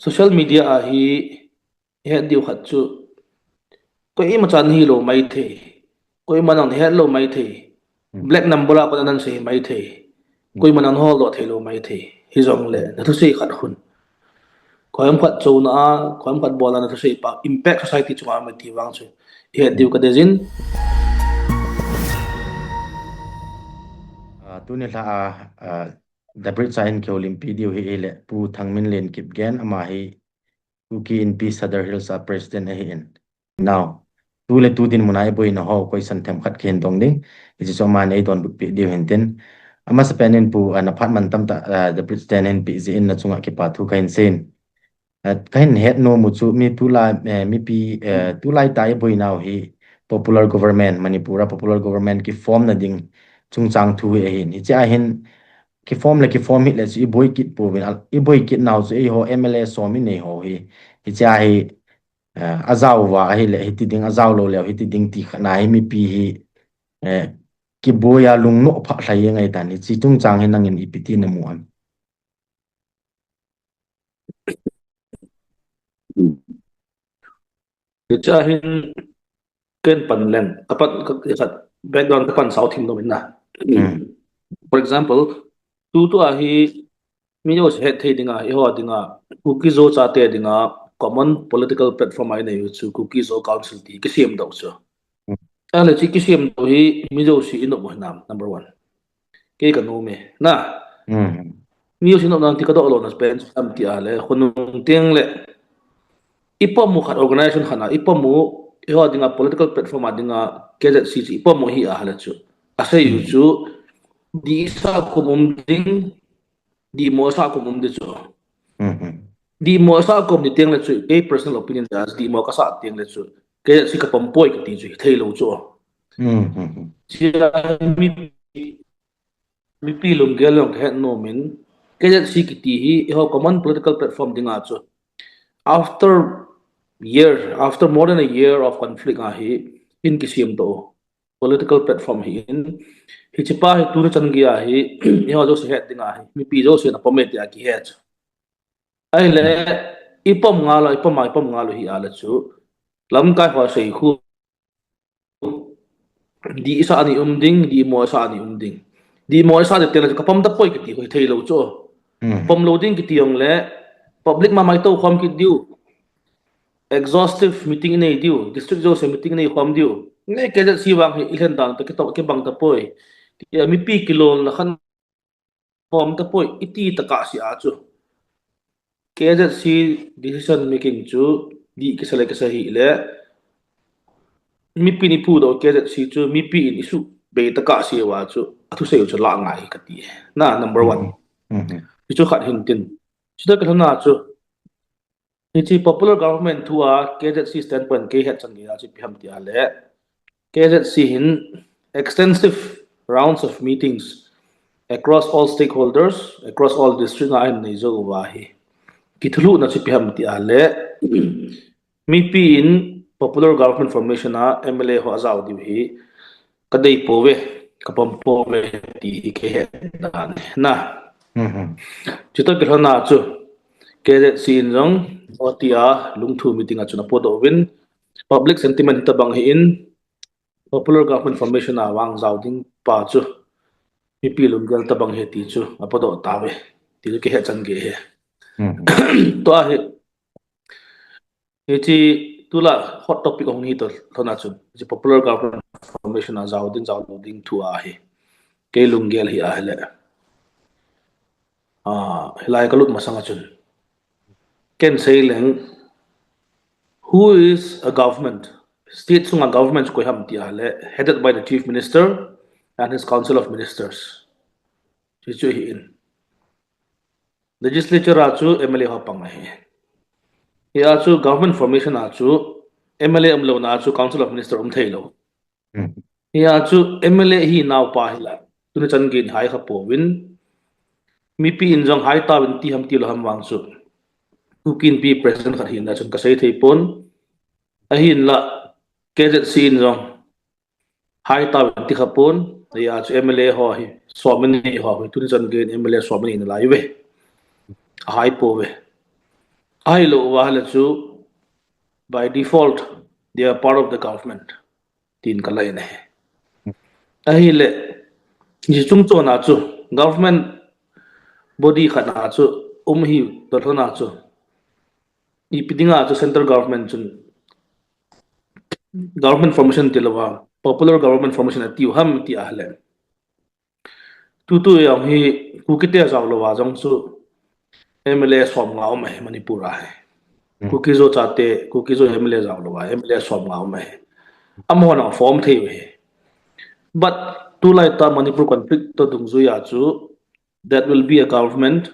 social media hi he diu khat chu ko i machan hi lo mai the ko i manan he lo mai the black number la pa nan se mai the ko i manan ho lo the lo mai the hi jong le na thu se khat hun ko am khat chu na ko am khat bola na thu se pa impact society chu ma ti wang chu he diu ka dezin tu ne la the bridge sign ke olympic dio hi ele pu thangmin len kip gen ama hi tu ki in pi sadar hills a president hi in now tu le tu din munai boy na ho koi san them khat khen dong ding ji so ma nei don bu pi dio hen ten ama sa penin pu an aphat man tam ta the president en pi ji in na chunga ki pa thu kain sen kain het no mu chu mi tu la mi pi tu lai tai boy now hi popular government manipura popular government ki form na ding chung chang thu e hin hi cha hin ki form le ki form hi le chi boy kit pu bin i boy kit now chu e ho MLA so mi nei ho hi hi cha hi azau wa hi le hi ti ding azau lo le hi ti ding ti khana hi mi pi hi ki boya lung no pha thlai ngai ta ni chi chung chang hin nangin ipiti na mu am cha hin ken pan len kapat khat background kapan south him no min na for example tu a hi mi yo se the dinga i ho dinga cookies zo cha te dinga common political platform ai nei chu cookies zo council ti ki sim do chu ale chi ki sim do hi mi yo si ino mo nam number 1 ke ka no me na mi yo si no nang ti ka do lo na spend am ti ale khunung tiang le ipo mu khat organization khana ipo mu i ho dinga political platform adinga ke ja si ipo mo hi a hala chu ase yu chu di sa kumum ding di mo sa kumum de chu di mo sa kom ni tiang le chu ke personal opinion as di mo ka sa tiang le chu ke si ka pampoi ka ti chu thei lo chu si mi mi pi lum gel long he no min ke si ki ti hi ho common political platform dinga chu after after more than a year of conflict hi in kisim to political platform hi in hi chipa hi tu chan gia hi ho jo se het dinga hi mi pi jo se na pomet ya ki het ai le ipom nga lo hi ala chu lamkai ho sei khu di isa ani ding di mo sa ani ding di mo sa de tele ka pom da poi ki ti hoi thei lo chu pom loading ki ti yong le public ma mai to khom ki diu exhaustive meeting nei diu district jo se meeting nei khom diu nge ke da si wang hi ilhen dan to ke bang da poi ya mi pi kilo na khan khom da poi iti ta ka si a chu ke si decision making chu di ke sale ke sahi le mi pi ni pu do ke si chu mi pi in isu be ta ka si wa chu athu se chu la ngai ka ti na number 1 chu khat hin tin chu da ka na chu ni popular government thua ke si standpoint ke het chan ya chi pham ti ale ke si hin extensive rounds of meetings across all stakeholders across all district ai nei zo wa hi kithulu na chi pham ti ale mi pi in popular government formation a MLA ho azaw di hi kadai pove kapam pove ti ke dan na chito ke na chu ke sin jong otia lungthu meeting a chuna podo win public sentiment ta bang hi in popular government formation a wang zaw ding pa chu mi pi lum gel ta bang he ti chu apodo tawe ti ke he chan ge he to a he chi tula hot topic ong hi to thona chu ji popular government formation a zaw ding thu a hi ke lum gel hi a hele hilai kalut masanga chun ken say leng who is a government state sunga government ko ham ti ale headed by the chief minister and his council of ministers chu hi in legislature a chu MLA ho pang hi ya chu government formation a chu MLA amlo na chu council of minister thailo ya chu MLA hi naw pa hila tuni chan gin hai khapouve mi pi in jong hai ta bin ti ham ti lo ham wang chu kukin pi president khat hin na chun ka sei thei pon a hin la kejet sin jong hai ta bin ti khapon ya chu MLA ho hi swamini ho hi tuni chan gin MLA swamini na lai ve hai po ve ai lo wa la chu by default they are part of the government tin kalai ne ai le ji chung cho na chu government body khana chu hi to thona chu ipidinga chu central government chun government formation tilawa popular government formation ati ham ti ahle tu yang hi ku kite zaw lo wa jong chu MLA som ngau mai manipur a hai ku ki zo chate ku ki zo MLA zaw lo wa MLA som ngau mai am ho na form thei we but tu lai ta manipur conflict to dung zu ya chu that will be a government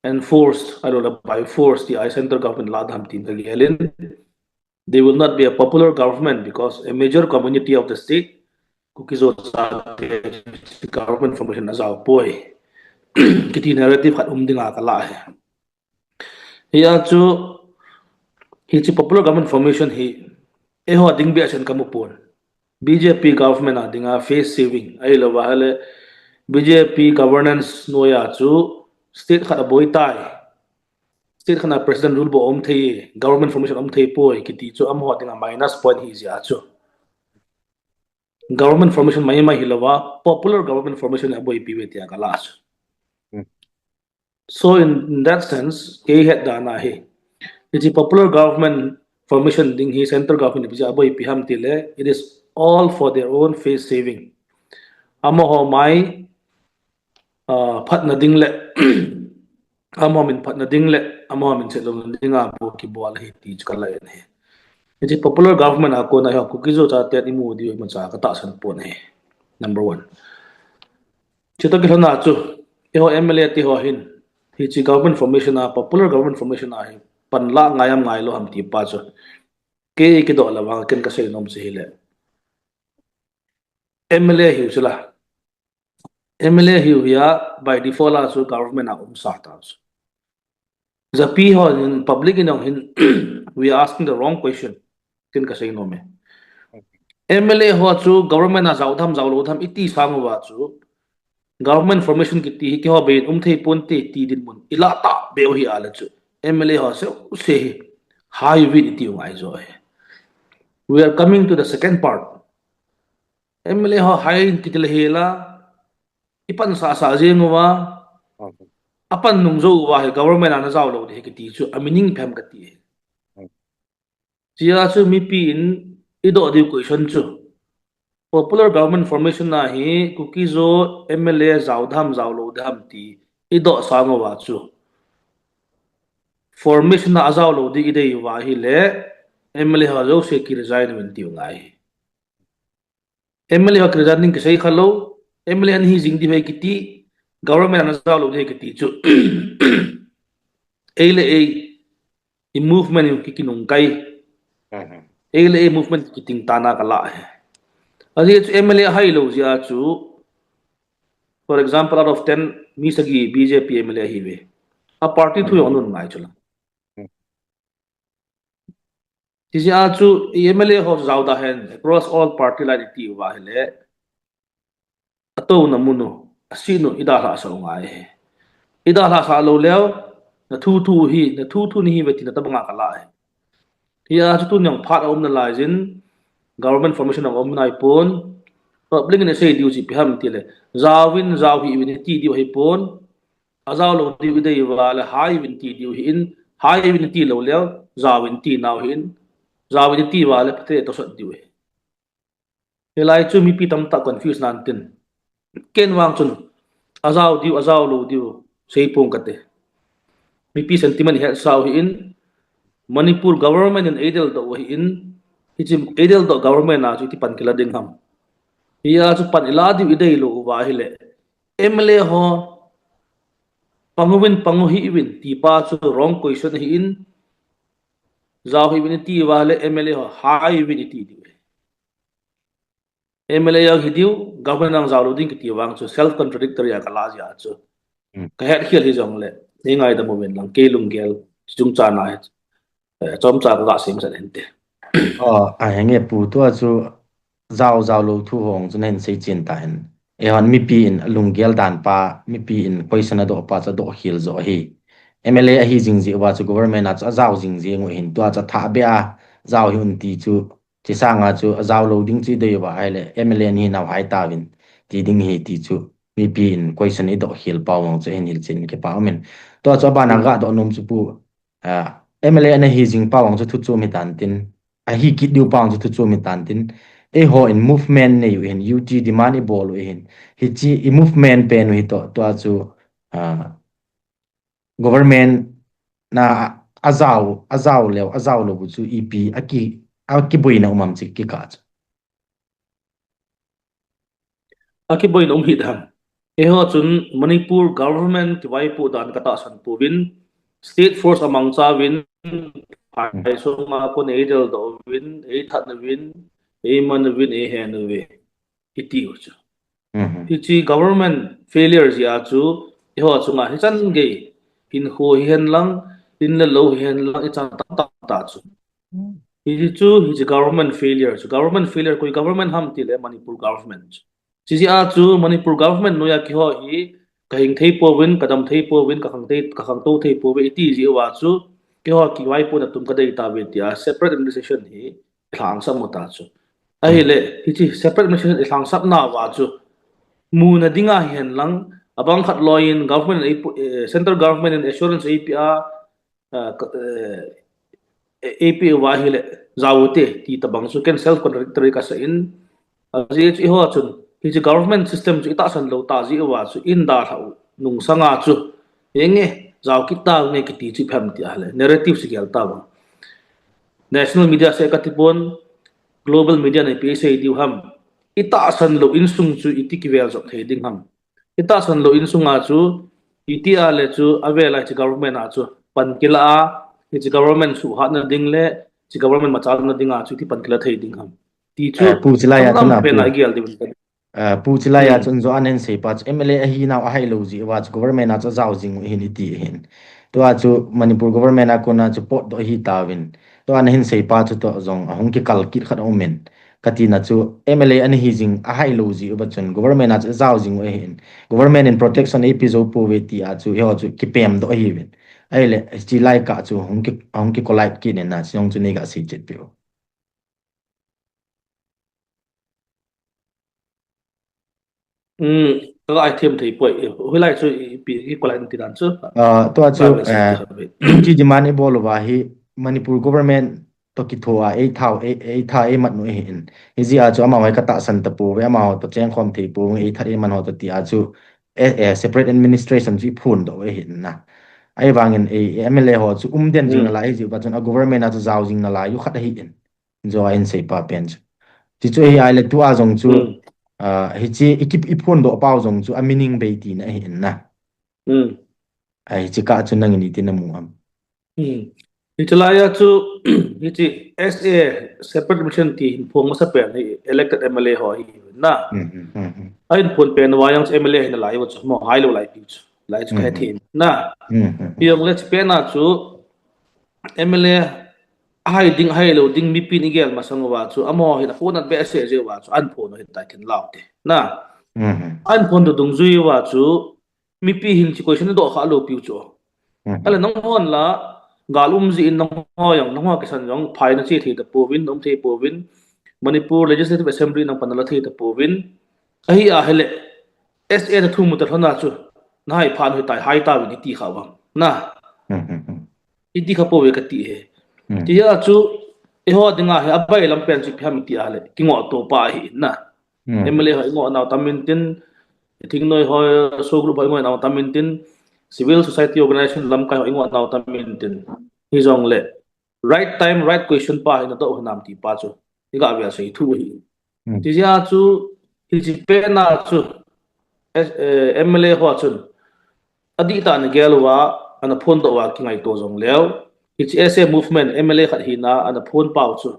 enforced I don't know by force the I central government la dham tin gelin they will not be a popular government because a major community of the state kukizo government formation na zao poi kiti narrative khat dinga kala hai ya chu hi chi popular government formation hi e ho ding bi asen kamupon BJP government a dinga face saving ai lo wa hale BJP governance no ya chu state khat boy tai state khana president rule bo om thei government formation om thei poi kiti chu am ho dinga minus point hi ja chu government formation mai hilawa popular government formation aboi piwe tia kalas so in that sense ke het dana he it's a popular government formation ding he central government bija aboi piham tile it is all for their own face saving amo ho mai phat na ding le amo min phat na ding le amo min se lo dinga po ki bol he ti kala ne it's a popular government a ko na ha ku kizo cha te imu di ma cha ka ta san po ne number 1 chito ki hona chu e ho MLA ti ho hin hi chi government formation a popular government formation a hi pan la ngayam ngai lo ham ti pa chu ke ki do la wa ken ka se nom se hile MLA hi chula MLA hi ya by default a chu government a sa ta chu the p ho in public in hin we are asking the wrong question ken ka se nom me MLA ho chu government a zaw lo tham iti sang wa chu government formation ki ti ki ho be thei pon te ti din mun ila ta be hi ala chu MLA ho se high vid ti ngai zo we are coming to the second part MLA ho high ti tel hela ipan sa jengwa apan nung zo wa government ana zaw lo de ki ti chu amining pham ka ti chia chu Mipi in edoh question chu popular government formation na hi kukizo MLA zawdham zawlo dham ti edoh sango wa chu formation na azawlo di idei wa hi le MLA ha zo se ki resign min ti ngai MLA ha resigning ke sei khalo MLA an hi jing di vai kiti government na zawlo di kiti chu ele e movement ki kinung kai ele movement ki ting tana kala hai As MLA high low ya chu for example out of 10 misagi BJP MLA hiwe a party thu yonun ngai chula tisi a chu MLA ho zawda hen across all party line ti wa hele ato na muno asino ida la sa ngai ida la sa lo leo na thu ni hi beti na tabanga kala ya chu tu nyang phat om na lajin government formation of omnai pon public in say diu ji pham tile zawin zaw hi win ti diu hi pon azaw lo diu dei wala hai win ti diu hi in hai win ti lo leo zawin ti naw hin zawin ti wala pate to sot diu he helai chu mi pi tam ta confuse nan tin ken wang chun azaw lo diu sei pong kate mi pi sentiment he saw hi in Manipur government in Adel do hi in ichim edel do government na chu ti pan kila ding ham ya chu pan ila di idei lo wa hile MLA ho pangu hi win ti pa chu wrong question hi in zaw hi win ti wa le MLA ho high win ti di MLA ya hidiu government ang zaw lo ding ti wang chu self contradictory ya kala ja chu ka het hial hi jong le ni ngai da moment lang ke lung gel chung cha na chom cha ga sim sa hente henge pu to chu zaw lo thu hong chu nen sei chin ta hen e han mi pi in lungel dan pa mi pi in question do pa cha do hil zo hi MLA hi jingji wa chu government a cha zaw jingji ngo hin to cha tha bia zaw hun ti chu chi sanga chu zaw loading chi de wa ai MLA ni naw hai ta win ti ding hi ti chu Mipi in question edoh hil pawang chu hin hil chin ke pa men to cha ba na ga do nom chu pu MLA na hi jing pawang chu thu chu mi tan tin a hi ki diu pawang chu thu chu mi tan tin e ho in movement ne yu in UT demand ebol in hi chi i movement pen hi to chu government na azaw lo bu chu EP aki boina umam chi ki ka aki boy nom hi dam eho chun Manipur government ti wai pu dan kata san pu win state force among cha win ai so ma ko ne del do win e that na win e man win e hen we iti ho chu hi government failures ya chu eho chu ma hi chan ge hin ho hen lang tin la lo hen lang i chan ta chu hi government failure chu government failure koi government ham ti le Manipur government chỉ a chu Manipur government noya ki ho hi kahing thei po win kadam thei po win ka khang to thei po we ti ji wa chu ki ho ki wai po na tum ka dei ta ve tia separate administration hi thlang sam ta chu a hi le hi chi separate administration thlang sap na wa chu mu na dinga hian lang abang khat loin government central government and assurance APR APA wa hi le zawute ti tabang chu can self contradictory ka sa in ji ho chun hi government system chu ita san lo ta ji wa chu in da thau nung sanga chu enge zaw ki ta nge ki ti chi pham ti hale narrative si gel ta ba national media se katipon global media ne pe se diu ham ita san lo in sung chu iti ki vel jok the ding ham ita san lo in sunga chu iti a le chu avela chi government a chu pan kila a chi government su ha na ding le chi government ma chal na dinga chu ti pan kila thei ding ham ti chu pu chila ya kam thuna pe pu na gel di pu chila ya chun zo anen se pa MLA hi naw a hai lo ji wa government a cha zaw jing hin ti hin to a chu Manipur government a ko na chu pot do hi ta win to an hin se pa chu to zong ahong ki kal ki khat omen katina chu MLA an hi jing a hai lo ji ba chun government a cha zaw jing hin government in protection episode pu we ti a chu yo chu ki pem do hi win ai le chi lai ka chu hong ki kolait ki ne na chong chu ni ga si chet pi cái item thì bội hồi lại rồi bị cái quan lại tiền chứ to ba chu mươi sáu thì hợp UT demand ebol wa hi Manipur government to ki thoa e tha e mat no hin hi a chu ama wai ka ta san ta pu we ama to cheng khom thi pu e tha e man ho to ti a chu separate administration ji phun do we hin na ai wangin MLA ho chu den jing na lai ji ba chun a government a chu zaw jing na lai yu khat hi in zo in sei pa pen chi chu hi ai le tu a jong chu hi chi ikip iphun do pau jong chu a meaning be ti na hin na ai chi ka chu nang ni ti na mu am Itulah tu itu SA separate mission ti pun masa pen elected MLA ho na ai pun pen wayang MLA na lai wach mo hai lo lai pi lai chu kai thin na piang let's pen na chu MLA hai lo ding mi pi ni gel masang wa chu amo hi na phone at be SA je wa chu an phone hi tai thin lau te na an phone do dung zui wa chu mi pi hin chi question do kha lo pi chu ala nong hon la galum ji in nong ho yang nong ho kisan jong phai na chi thi ta povin nom the povin Manipur Legislative Assembly nang panala thi ta povin ahi a hele SA na thu mu ta thona chu nai phan hui tai hai ta wi ti kha wa na ti kha po we ka ti he ti ya chu e ho dinga he abai lam pen chi pham ti ale ki ngo to pa hi na MLA ho ngo na tamin tin thing noi ho so group ho ngo na tamin tin civil society organization Lamkai ho ngo na tamin tin hi jong le right time right question pa hi na to nam ti pa chu ni ga bia sei thu hi ti ya chu hi chi pe na chu MLA ho chun adi ta na gelwa ana phone do wa ki ngai to jong leo it's SA movement MLA khat hi na ana phone pau chu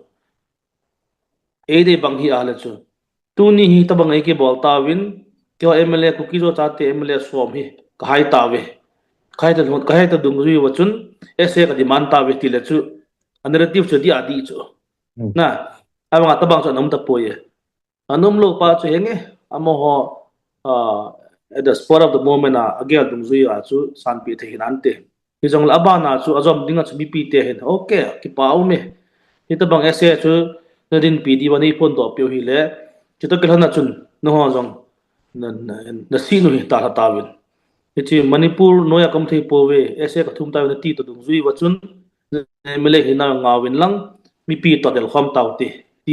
e de bang hi ala chu tu ni hi ta bang ai ke bol ta win kyo MLA ku ki zo cha te MLA som hi ka hai ta we khai ta dung ri wa chun SA ka demand ta we ti le chu narrative chu di adi chu na ama ta bang chu nam ta poye anom lo pa chu henge amo ho at the spur of the moment again dung ri a chu san pi the hinan te hi jong la ba na chu azom dinga chu Mipi te hen okay ki pau me hi ta bang ese chu na din pi di wani phone to pyo hi le chu to kelana chun no ho jong na si nu hi ta ta win hi Manipur noya kam thei powe ese ka thum ta na ti to dung zui wa chun MLA hi na ngawin lang Mipi to del khom tau ti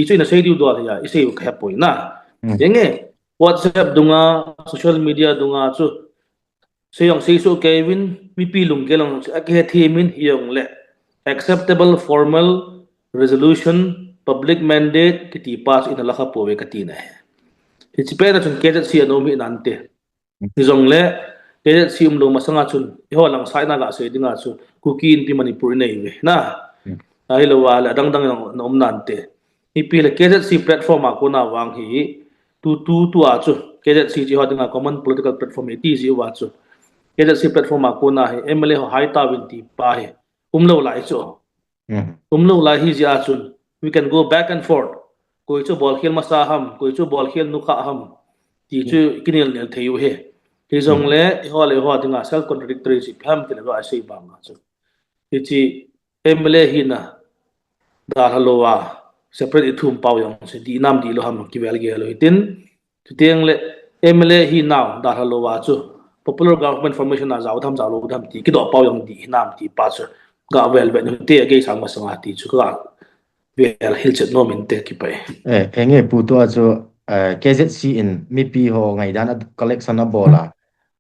chu na sei diu do ya ise u khap poi na yenge WhatsApp dunga social media dunga chu seyong seisu Kevin Mipi lung gelong ake thimin hiyong le acceptable formal resolution public mandate kiti pass in la kha powe katina hi chipena chun kejet si anomi nante hizong le kejet si umlo masanga chun ho lang saina ga se dinga chu kuki in pi Manipur nei we na ai lo wala dang dang nom nante hi pi le kejet si platform a ko na wang hi tu a chu kejet si ji ho dinga common political platform ti ji wa chu kejet si platform a ko na hi MLA ho hai ta win ti pa hi umlo lai chu umlo lai hi ji a chun we can go back and forth koi chu bol khel masa ham koi chu bol khel nu kha ham ti chu kinel nel theu he ti jong le ho dinga self contradictory si pham ti la sei ba ma chu ti chi MLA hi na da halowa separate ithum pau yong se di nam di lo ham ki vel ge lo hitin tieng le MLA hi now da halowa chu popular government formation na zaw tham zaw lo tham ti ki do pau yong di nam ti pa chu ga vel ben te ge sang ma sanga ti chu ga vel hil chet no min te ki pai enge puto ajo KZC in Mipi ho ngai dan collection a bola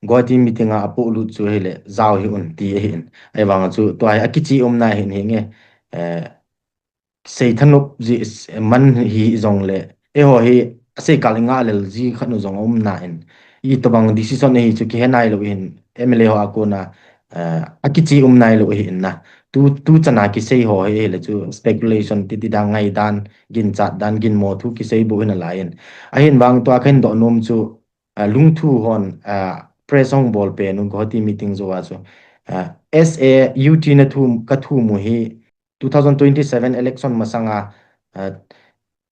goti meeting a apu lu chu hele zaw hi un ti hin ai wang chu to ai akichi na hin hinge sei thanup ji man hi zong le e ho hi ase kalinga lel ji khanu zong na hin I to bang decision hi chu ki henai lo hin MLA ho akona akichi nai lo hin na tu chana ki sei ho he le chu speculation ti dang ngai dan gin chat dan gin mo thu ki sei bo hin la yen a hin bang to akhen do nom chu lung thu hon presong bol pe nu goti meeting zo wa chu SA UT na thu ka thu mu hi 2027 election masanga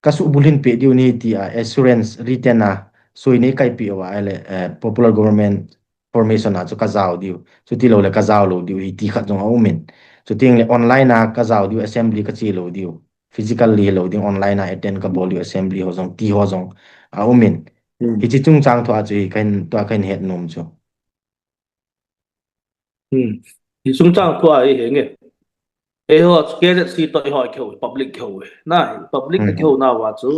kasu bulhin pe diu ni ti assurance retena soine kai pi wa ele popular government formation a chu ka zaw diu chu ti lo le ka zaw lo diu hi ti khat jong aumin chu ting le online a ka zaw diu assembly ka chi lo diu physically lo ding online a attend ka bol diu assembly ho jong ti ho jong aumin hi chi chung chang tho a chu kan to kan het nom chu hi chung chang tho ai he nge e ho kejet si to ho kheu public kheu na public kheu na wa chu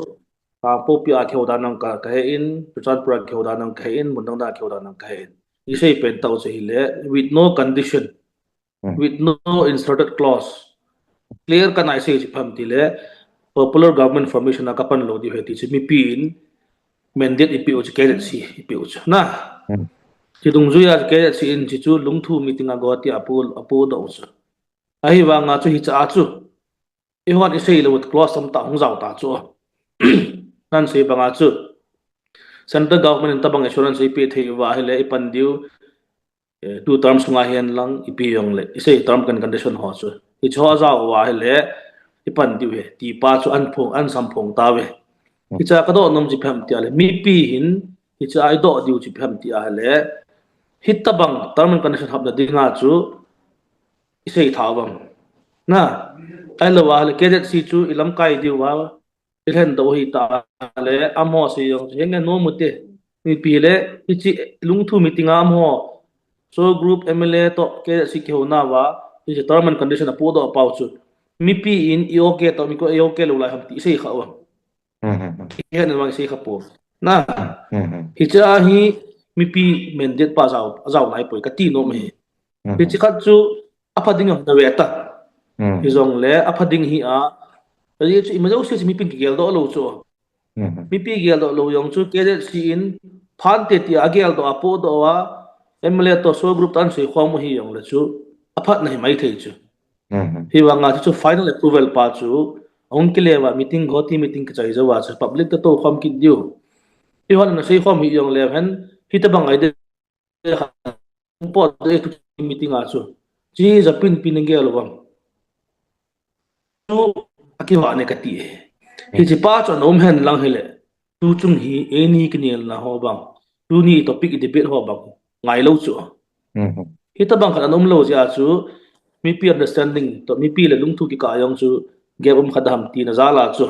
popia kheu da nang ka he in Chanpura kheu da nang ka in mundang da kheu da nang ka in isei pen tau che le with no condition with no inserted clause clear kan ai sei pham ti le popular government formation na kapan lo di heti chi mi pin mandate ipi o kejet si ipi o na chi dung zu ya kejet si in chi chu lung thu meeting a go ti apu do so ai wa nga chu hi cha chu e hon isei lo clause sam ta hong zaw ta chu nan se banga chu central government in tabang assurance ipi thei wa hele ipan diu 2 terms nga hian lang ipi yong le isei term condition ho chu hi cho za wa hele ipan diu he ti pa chu an sam phong ta we hi cha ka do nom ji pham ti ale mi pi hin hi cha ai do diu ji pham ti ale hit tabang term condition hab na dinga chu isei thawang na ai lo wa hele kedet si chu ilam kai diu wa ilhen do hi ta le amo se yong henge no mute mi pi le chi lung thu meeting amo so group MLA to ke si ke na wa is term and condition apo do pau chu Mipi in ioke to mi ko ioke lo la ham ti sei kha wa ke na wang sei kha po na hi cha hi Mipi mandate pa zaw nai poi ka ti no me hi chi khat chu aphading of the weta hi zong le aphading hi a ri chu imajo se Mipi gel do lo chu Mipi gel do lo yong chu ke si in phan te ti agel do apo do wa MLA to so group tan se khom hi yong la chu aphat nai mai thei chu hi wa nga chu final approval pa chu on ke lewa meeting goti meeting ka chai jawa chu public to khom ki diu hi hon na sei khom hi yong le han hi ta bang ai de po de meeting a chu chi zapin pin nge lo bang chu akiwa ne ka ti hi chi pa chu nom hen lang hele tu chung hi any kinel na ho bang tu ni topic debate ho bang ngai lo chu hita bang khan anom lo ja chu Mipi understanding to Mipi le lung thu ki ka yong chu ge khadam ti na zala chu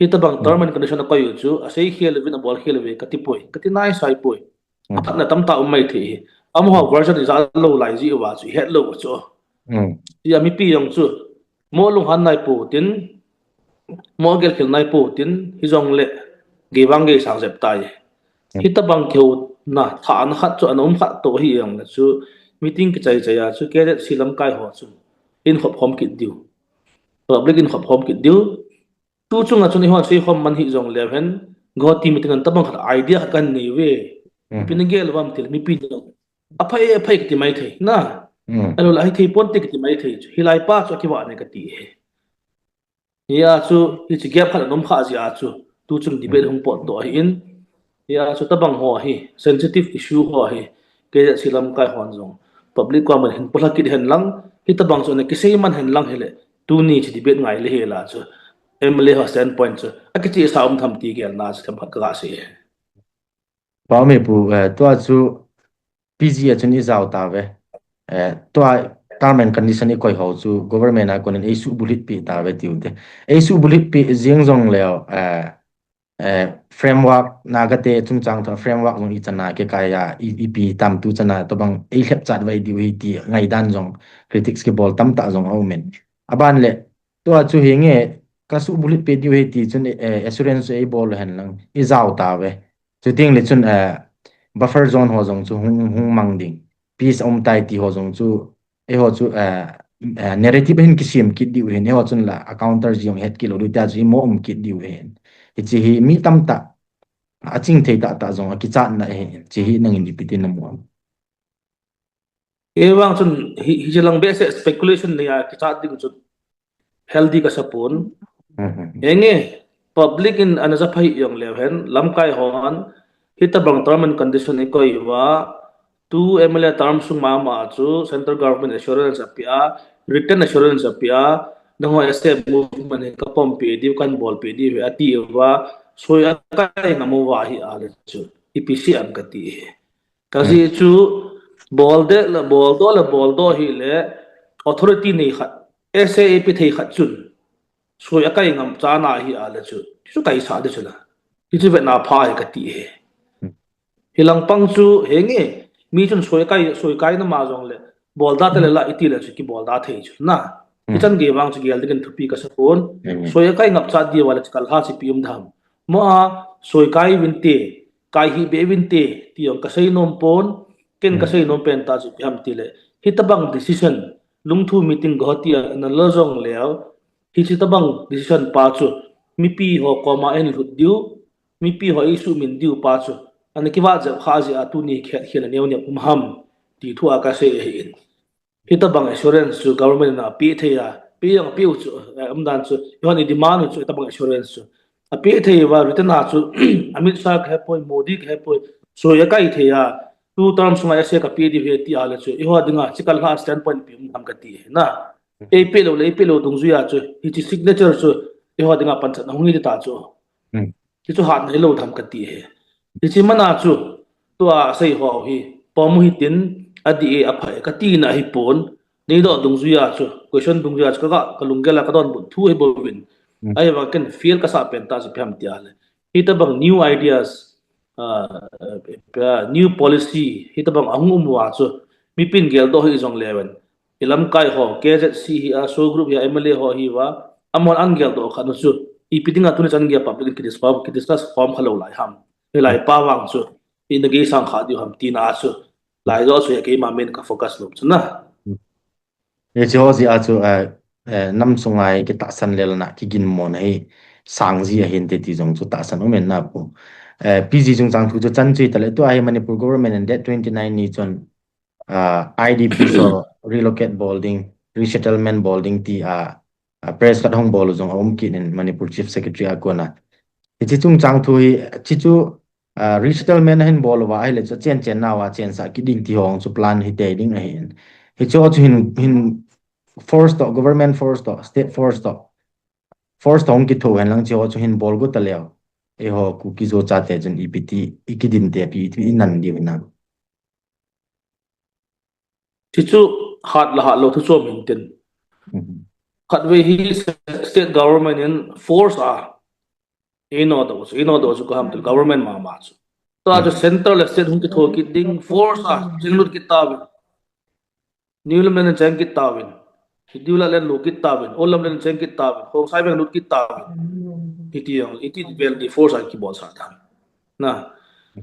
hita bang term and condition ko yu chu asei khel vin bol khel ve kati poi kati nai sai poi apat na tam ta mai the amo ha version is lo lai ji wa chu het lo chu ya Mipi yong chu mo lung han nai pu tin mo gel khel nai pu tin hi jong le ge wang ge sang jep tai hita bang kheu na tha an khat chu anom khat to hi yong la chu meeting ki chai chai ya chu ke silam kai ho chu in khop hom ki diu public in khop hom ki diu tu chunga chuni ho sei khom man hi jong leven goti meeting an tabang khat idea kan nei we pinigel wam til mi pi aphai ki mai thei na alo lai thei pon te ki mai thei hilai pa chu ki wa ne ka ti he ya chu hi chi gap khat nom kha ji a chu tu chung debate hung pot to hi in ya chu tabang ho hi sensitive issue ho hi ke silam kai hon jong public ko man hin pola ki hen lang hi tabang chu ne ki sei man hen lang hele tu ni chi debate ngai le he la chu MLA ho standpoint chu akichi sa tham ti gel na chu tham ka se bảo mày bù tua chú PG ở trên Israel ta về tua term and condition ấy coi hậu chú government à còn ấy su bulit pi ta về tiêu thế ấy su bulit pi riêng dòng leo framework nagate chung chang tho framework dong ichana ke kaya EP tam tu chana to bang ấy khep chat vai diwi ti ngai dan dong critics ke bol tam ta dong aumen aban le tua chú hinge ka su bulit pi diwi ti chun assurance ebol hen lang Israel ta về chú tiếng lệ chun buffer zone ho zong chu hung mang ding peace tai ti ho zong chu e ho chu narrative hin kisim kit diu hen e ho chun la counter jiong het kilo du ta ji mo kit diu hen chi hi mi tam ta aching thei ta ta zong ki chat na he chi hi nang in pitin na mo ewang chun hi jelang be se speculation ne ya ki chat ding chu healthy ka sapon enge public in anaza phai yong leven lamkai hon hita bang term and condition e koi wa tu MLA term sung ma chu central government assurance apia written assurance apia nang ese movement ka pom pe di kan bol pe di ati wa soya kai ngamu wa hi ale chu EPC am kati kasi chu bol do hi le authority nei khat SAP thei khat chun soi akai ngam chana hi ala chu kai sa de chuna hi chu na pha hi ka ti he hilang pang chu henge mi chun soi kai na ma jong le bol da tele la iti le chu ki bol da thei chu na itan ge wang chu gel de kan thupi ka sapon soi akai ngap cha di wala chkal ha chi pium dham mo a soi kai winte kai hi be winte ti ong ka sei nom pon ken ka sei nom pen ta chu piam ti le hi tabang decision lungthu meeting gotia na lo jong leo hi chi tabang decision pa chu Mipi ho koma en lut diu Mipi ho isu min diu pa chu an ki wa ja kha ji atu ni khet khel ne ne ham ti thu aka se hin hi tabang assurance chu government na pi the ya pi yang pi chu amdan chu yon ni demand chu tabang assurance chu a pi the wa written na chu Amit Shah khe poi Modi khe poi so ya kai the ya two terms ma ase ka pi di ve ti ala chu i ho dinga chikal ha standpoint pi ham ka ti na APLO dong zuya chu hi chi signature chu i ho dinga pan chat hongi ta chu hi chu hat nei lo tham ka ti he hi chi mana chu to a sei ho hi pom hi tin adi a phai ka ti na hi pon nei do dong zuya chu question dong zuya chu ka kalungela ka don bu thu he bo win ai wa kan feel ka sa pen ta chu pham ti ale hi ta bang new ideas new policy hi ta bang angum wa chu mi pin gel do hi jong lewen Lamkai ho KZC hi a so group ya MLA ho hi wa amon angel do khanu chu ipiting atuni chan ge public ki discuss form khalo lai ham lai pa wang chu in ge sang kha di ham tin a chu lai do chu ke ma men ka focus lo chu na ye chi ho ji a chu nam sungai ki ta san lel na ki gin mon hei sang ji a hin te ti jong chu ta san o men na pu PG jung chang thu chu chan chui tale to ai Manipur government and that 29 ni chon IDP so relocate boarding resettlement boarding ti press kat hong bol jong om kin in Manipur chief secretary akona chi chung chang thu hi chi chu resettlement hin bol wa ai le chen chen na wa chen sa ki ding ti hong chu plan hi te ding a hin hi chu hin force to government force to state force to hong ki tho hen lang chu hin bol go ta leo e ho ku ki zo cha te chen EPT ikidin te pi ti nan di na chỉ chú hạt là hạt lâu thứ cho mình tin hạt về hi state government in force ino đó chú có ham từ government mà chú ta cho central state hung cái thôi cái ding force chính luật cái ta New Lam chang kit tawin. Diula len lu kit tawin. Olam len chang kit tawin. Hong sai bang lu kit tawin. Iti vel di force ki bol sa tham. Na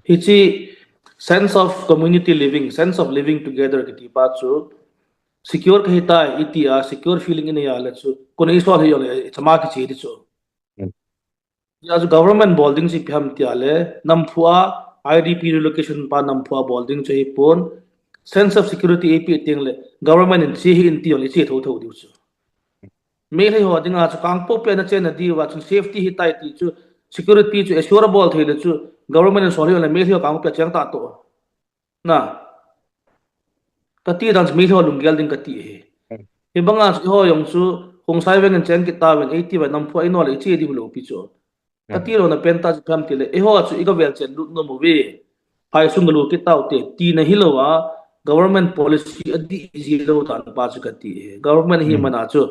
hiti sense of community living, sense of living together kiti pa chu secure ka hita iti secure feeling in ya la chu kon isol hi yole chama ki chi chu. Ya ju government building si pham ti ale nam phua IDP relocation pa nam phua building chu hi pon sense of security AP ting le government in chi hi in ti only chi tho tho diu chu me le ho dinga chu kang po pe na chen na di wa chu safety hi tai ti chu security chu assurable thei le chu government in sorry le me le kang pe chang ta to na ka ti dan me le lung gel ding ka ti he hi banga chu ho yong chu hong sai wen chen ki ta wen 80 wa nam phu ai no le chi di lo pi chu ka ti ro na pen ta chu pham ti le e ho chu i ga vel chen lu no mo we hai sung lu ki tau te ti na hi lo wa government policy adi zero tan pa chu ka ti government hi mana chu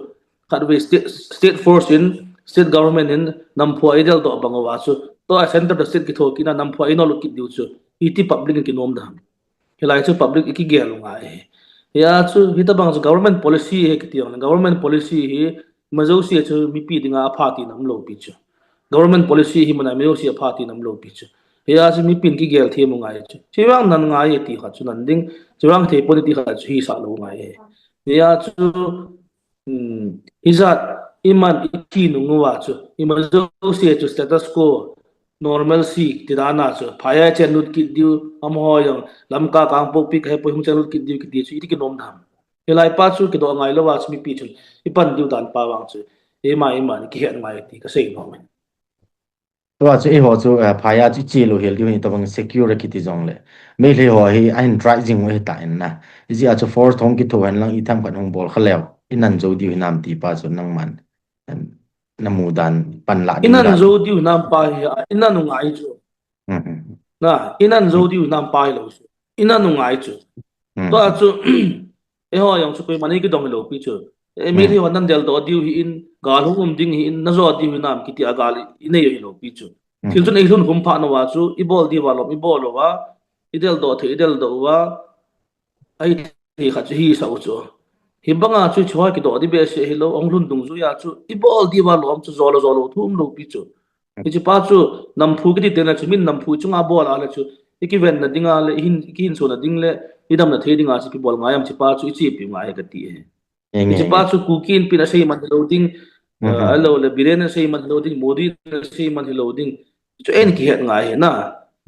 khat we state force in state government in nam phu idel do bang wa chu to a center the state ki tho ki na nam phu ai no lu ki diu chu iti public ki nom da hilai chu public ki gel nga ya chu hita bang chu government policy he ki ti government policy hi mazo si chu mi pi dinga pha ti nam lo pi chu government policy hi mana mazo si pha ti nam lo pi chu ya chu mi pin ki gel the mo ngai chu chiwang nan ngai ti kha chu nan ding chiwang the pon ti kha chu hi sa lo ngai ya chu izat iman iki nu wa chu imazo si chu status quo normalcy tidana chu phaya chenut ki diu amho yang lamka kang pok pi khe po hung chenut ki diu ki di chu iti ki nom dham helai pa chu ki do ngai lo wa mi pi chu ipan diu dan pa wang chu ema ki het ngai ti ka sei no men to chu e ho chu phaya chu chi lo hel diu to bang security jong le me le ho hi ein try jing we ta en na ji a chu force thong ki tho han lang i tham kan hong bol khalew inan zo diu nam ti pa chu nang man namu dan pan la ding inan da zo diu nam pa hi inan ngai chu na inan zo diu nam pa hi lo chu inan ngai chu to a chu e ho yang chu koi mani ki dong lo pi chu e mi thi wan del do diu hi in gal hum ding hi in na zo diu nam ki ti agal ine hi lo pi chu thil chu nei hun hum pha no wa chu ibol di wa lo ibol lo wa idel do the idel do wa ai thi kha chu hi sa chu hi banga chu chwa ki do di be se hi lo ong lun dung zu ya chu ibol di wa lo am chu zo lo thum lo pi chu hi chu pa chu nam phu ki ti te na chu min nam phu chu nga bol ala chu ikiven na dinga le hin kin so na ding le idam na the dinga chi ki bol ngayam chi pa chu chi pi ngai ka ti he chi pa chu ku kin pi na sei man lo ding alo le biren sei man lo ding modi sei man lo ding chu en ki het ngai he na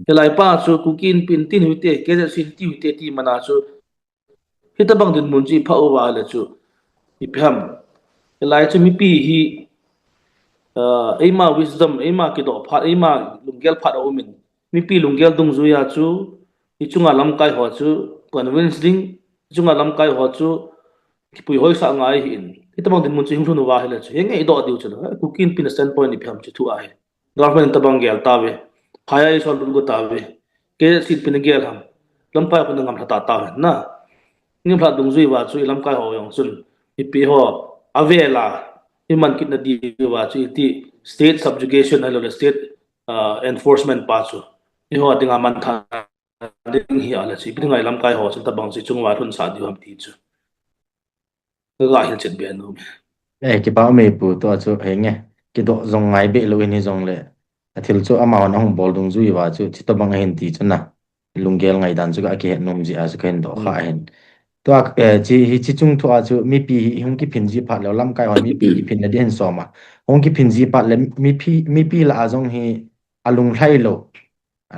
helai pa chu ku kin pin tin hu te ke sin ti hu te ti mana chu hita bang din mun chi pha o wa le chu i pham helai chu mi pi hi ema wisdom ema ki do pha ema lungel pha o min mi pi lungel dung zu ya chu ichunga lamkai ho chu convince ding ichunga lamkai ho chu ki pui hoi sa ngai hin itabang din mun chu himthun wa hele chu henge ido diu chu ku kin pin standpoint ni pham chu thu a he government tabang gel tawe phaya I sol dun go tawe ke sit pin gel ham lampai ko ngam ta ta na ngim pha dung zui wa chu lamkai ho yong chun ipi ho avela iman kit na di wa chu ti state subjugation halo state enforcement pa chu I ho dinga man tha ding hi ala chi bi ngai lamkai ho chun tabang chi chungwa thun sa di ham ti chu ga hil chen be no ki ba me pu to chu he nge ki do zong ngai be lo ni zong le athil chu ama on hong bol dung zu wa chu chi to bang hen ti chu na lungel ngai dan chu ga ki het nom ji a chu ken do kha hen to chi hi chi chung thu a chu mi pi hong ki phin ji pha lo lam kai hon mi pi ki phin na den so ma hong ki phin ji pa le mi pi la azong hi alung thlai lo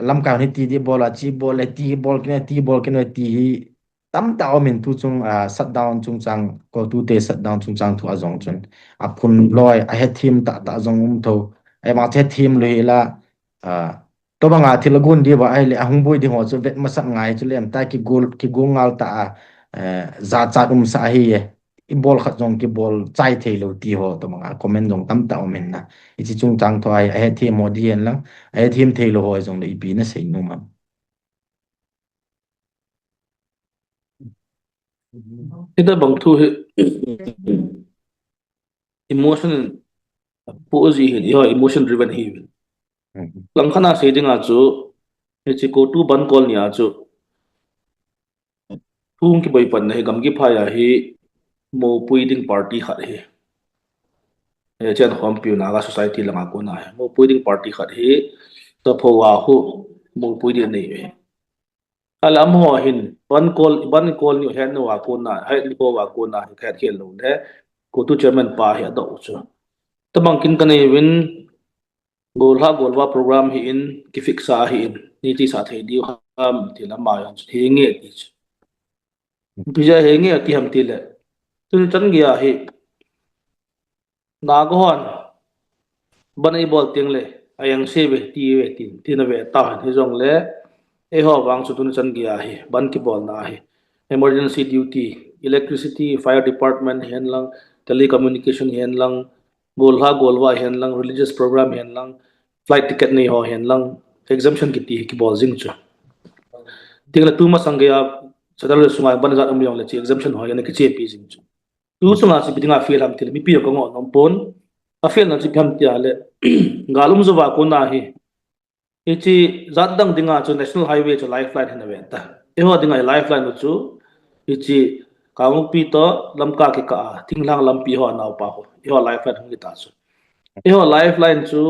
lam kai ni ti di bola chi bol le ti bol ki na ti hi tam tao min tu chung shut down chung chang ko tu te shut down chung chang thu azong chun a phun loi a he thim ta zong tho ai ma the thim lo la to banga thilagun di ba ai le ahung boi di ho chu vet masak ngai chu lem ta ki gol ngal ta za cha sa hi e I bol khat jong ki bol chai thei lo ti ho to banga comment jong tam ta men na I chi chung chang tho ai he thim mo di en lang ai thim thei lo ho jong le I pi na sei no ma ida bang thu emotion pose hi yo emotion driven hi lang khana se dinga chu he chi ko tu ban kol nia chu thung ki boi pan ne gam gi pha ya hi mo puiding party khat hi he chen khom piu na ga society langa ko na mo puiding party khat hi to pho wa hu mo puiding nei he alam ho hin ban kol ni hen wa ko na hai ni ko wa ko na khat khel lo de ko tu chairman pa hi do chu tamang kin kan win golwa program hi in ki fixa hi in ni ti sa thei diu ham ti la ma yan thi nge ti bija he nge ti ham ti le tun chan gya hi na go hon ban ei bol tiang le ayang se ve ti na ve ta han he jong le e ho wang chu tun chan gya hi ban ki bol na hi emergency duty electricity fire department hen lang telecommunication hen lang golwa hen lang religious program hen lang flight ticket nei ho hen lang exemption ki ti ki bol jing chu tingla tu ma sangya sadal sungai ban zat am yong le chi exemption ho yana ki che pi jing chu tu sunga si bidinga feel am til mi pi ko ngo nom pon a feel na chi pham ti ale galum zo wa ko na hi e chi zat dang dinga chu national highway chu lifeline hena ve ta e ho dinga lifeline chu e chi kaung pi to lamka ki ka thinglang lampi ho naw pa ho e ho lifeline hong ki ta chu e ho lifeline chu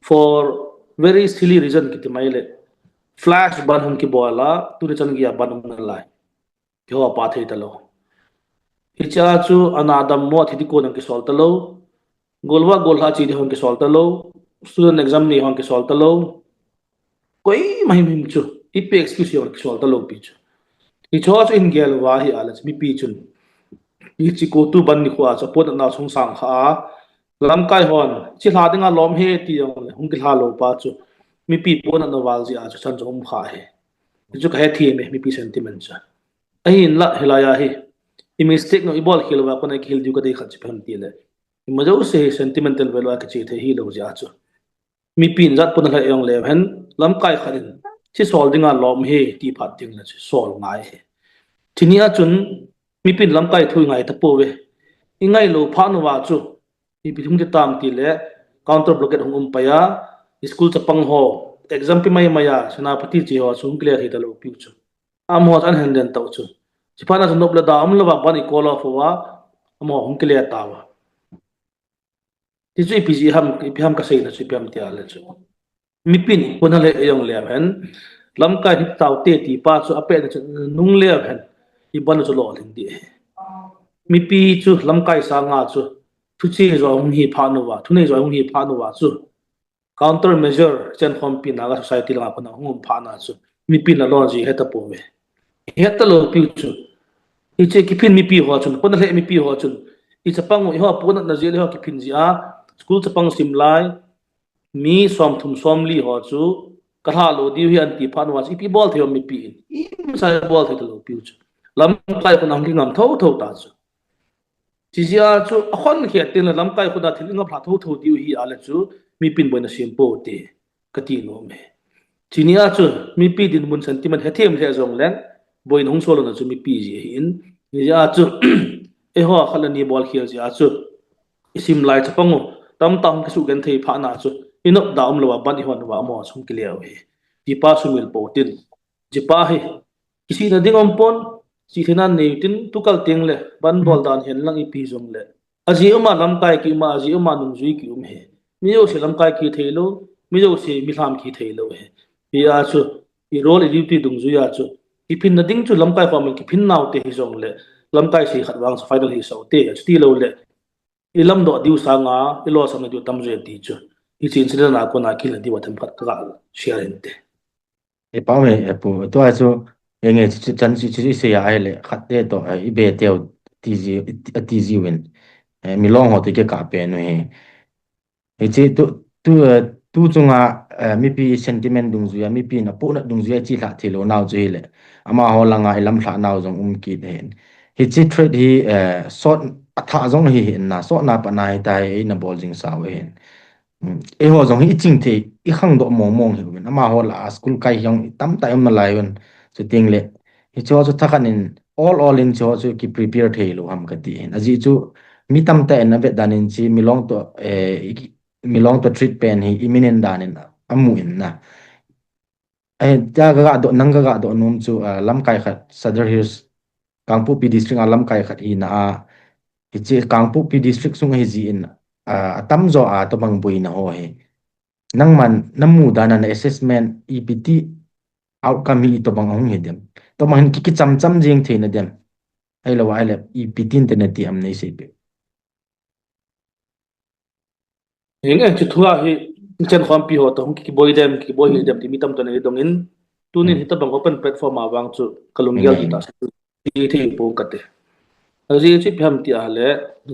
for very silly reason ki ti mai le flash ban hon ki bola tu ri chan gi ban na lai yo pa thei ta lo hicha chu anadam mo thidi ko nang ki sol ta lo golha chi hon ki sol ta lo student exam ni hon ki sol ta lo koi mai mim chu ipe excuse hon ki sol ta lo pi chu hi cho chu in gel wa hi ala mi pi chun hi chi ko tu ban ni khwa cha pot na chung sang kha lam kai hon chi hla dinga lom he ti yong hong ki hla lo pa chu mi pi pon na wal ji a chu chan chom kha he chu ka he thi me mi pi sentiment cha ai in la helaya hi I mistake no ibol khilwa ko na khil du ka dei khat pham ti le majo se sentimental value ka chi the hi lo ja chu mi pin zat pun la yong le hen lam kai kharin chi sol dinga lom he ti phat ding la chi sol ngai he chinia chun mi pin lam kai thui ngai ta po we ingai lo pha no wa chu mi pi thum ti tam ti le counter blockade hum pa ya school chapang ho exam pi mai maya senapati chi ho chung clear hi ta lo pi chu am ho an hen den tau chu chipana chu nopla da am lo ba ban call off wa am ho hum clear ta wa ti chu pi ji ham pi ham ka sei na chu pi am ti ale chu mi pin ko na le yong le hen lam ka hi tau te ti pa chu ape na chu nung le hen i ban chu lo thing di mi pi chu lam kai sa nga chu thu chi zo hung hi pha no wa thu nei zo hung hi pha no wa chu counter measure chen khom pi na ga society la ko na hung pha na chu mi pin la lo ji heta po we heta lo pi chu i che ki pin mi pi ho chu ko na le mi pi ho chu i chapang i ho po na je le ho ki pin ji a school chapang sim lai mi som thum som li ho chu ka ha lo di hi an ti phan wa i pi bol theo mi pi i sa bol theo lo pi chu lam kai ko na ngi ngam tho tho ta chu chi ja chu a khon khe tin lam kai ko da thil ngam pha tho tho di hi ala chu mi pin boina sim po te ka ti no me chinia chu mi pi din mun sentiment he them he zong len boin hong solo na chu mi pi ji hin ni ja chu e ho khalani bol khia ja chu isim lai chapango tam tam ka su gan thei pha na chu inop da lo wa ban hi hon wa mo sum kliao he ti pa su mil po tin ji pa he kisi na ding om pon si thena nei tin tu kal teng le ban bol dan hen lang I pi jong le aji uma lam kai ki ma aji uma nung zui ki he mi yo se lam kai ki theilo mi yo se mi lam ki theilo he pi a chu I role duty dung zu ya chu ki pin na ding chu lam kai pa min ki pin naw te hi jong le lam kai si khat wang final hi so te sti lo le ilam do diu sanga ilo sama diu tam je ti chu I chin sin na ko na ki la di wa tham phat ka share inte e pa me e pu to a chu nge chan chi se ya ai le khat te to I be te ti ji win mi long ho te ke ka pe no he e chi tu chunga mi pi sentiment dung zu ya mi pi na pu na dung zu ya chi la thilo naw ju le ama ho langa ilam thla naw jong ki den hi chi thread hi sort atha jong hi na so na pa nai tai na bol jing sa we e ho jong hi ching the I khang do mong hi ben ama ho la school kai yong tam ta em na lai yon chu ting le hi cho chu thakan in all in cho chu ki prepare thei lo ham ka ti en aji chu mi tam ta en vet danin chi milong to treat pen hi imminent danin amu in na ja ga do nang ga do num chu lamkai khat sadar hills kangpu pi district lamkai khat hi na chi kangpu pi district sung hi ji in atam zo to bang bui na ho he nang man namu dana na assessment ept outcome hi to bang hong he dem to man ki cham cham jing the na dem ai lo ai le ept internet ti am nei se pe Hingga cutua hi chen khom pi ho to ki boy dem ki boy hi dem ti mitam to ne dong in tunin hita bang open platform awang chu kalungyal ngai ti ta ti thi po kate aji chi pham ti a le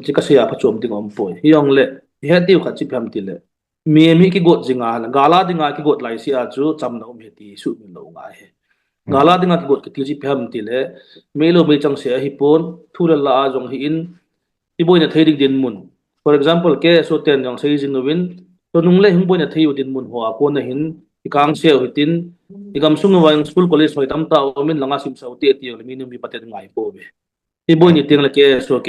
chi ka sia pha chom ting om poi hi ong le he ti kha chi pham ti le mi ki got jinga la gala dinga ki got lai sia chu cham na um he ti su mi lo nga he gala dinga ki got ki ti chi pham ti le me lo me chang sia hi pon thu la a jong hi in ti boy na theirik din mun for example ke so ten jong sei jing win to nung le hung boy na theiu din mun ho a ko na hin ikang sia hitin ikam sung wa school college hoi tam ta o min langa sim sau te ti le minum bi patet ngai po be ti boy ni ting la ke so